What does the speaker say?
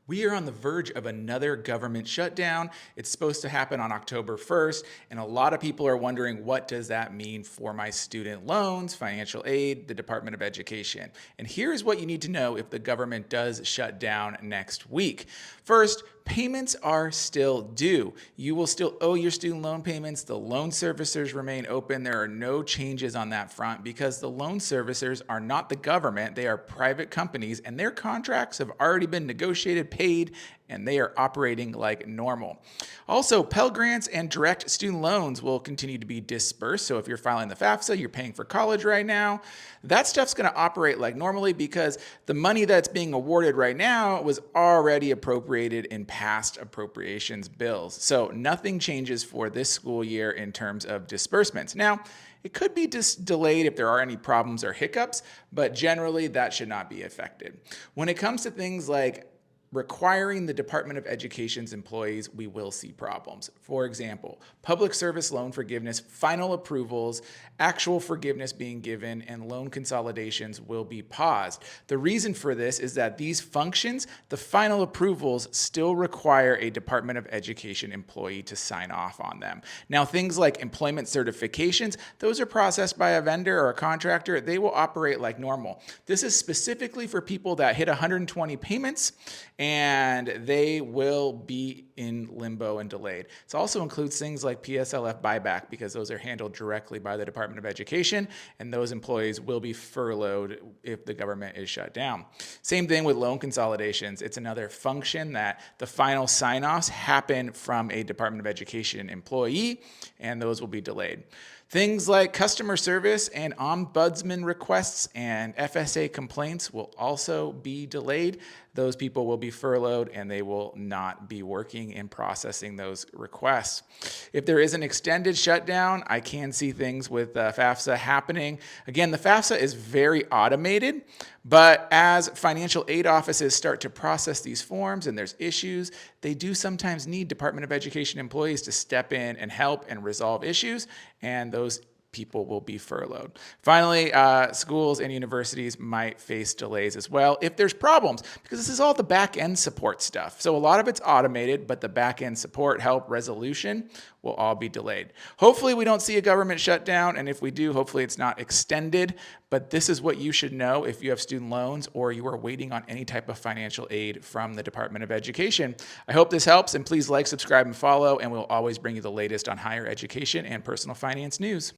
We are on the verge of another government shutdown. It's supposed to happen on October 1st, and a lot of people are wondering, what does that mean for my student loans, financial aid, the Department of Education? And here's what you need to know if the government does shut down next week. First, payments are still due. You will still owe your student loan payments. The loan servicers remain open. There are no changes on that front because the loan servicers are not the government. They are private companies, and their contracts have already been negotiated, paid, and they are operating like normal. Also, Pell Grants and direct student loans will continue to be dispersed. So if you're filing the FAFSA, you're paying for college right now, that stuff's going to operate like normally because the money that's being awarded right now was already appropriated in past appropriations bills. So nothing changes for this school year in terms of disbursements. Now, it could be delayed if there are any problems or hiccups, but generally that should not be affected. When it comes to things like requiring the Department of Education's employees, we will see problems. For example, public service loan forgiveness, final approvals, actual forgiveness being given, and loan consolidations will be paused. The reason for this is that these functions, the final approvals, still require a Department of Education employee to sign off on them. Now, things like employment certifications, those are processed by a vendor or a contractor. They will operate like normal. This is specifically for people that hit 120 payments, and they will be in limbo and delayed. It also includes things like PSLF buyback because those are handled directly by the Department of Education, and those employees will be furloughed if the government is shut down. Same thing with loan consolidations. It's another function that the final sign-offs happen from a Department of Education employee, and those will be delayed. Things like customer service and ombudsman requests and FSA complaints will also be delayed. Those people will be furloughed and they will not be working in processing those requests. If there is an extended shutdown, I can see things with FAFSA happening. Again, the FAFSA is very automated, but as financial aid offices start to process these forms and there's issues, they do sometimes need Department of Education employees to step in and help and resolve issues, and those people will be furloughed. Finally, schools and universities might face delays as well if there's problems, because this is all the back-end support stuff. So a lot of it's automated, but the back-end support, help, resolution will all be delayed. Hopefully we don't see a government shutdown, and if we do, hopefully it's not extended, but this is what you should know if you have student loans or you are waiting on any type of financial aid from the Department of Education. I hope this helps, and please like, subscribe, and follow, and we'll always bring you the latest on higher education and personal finance news.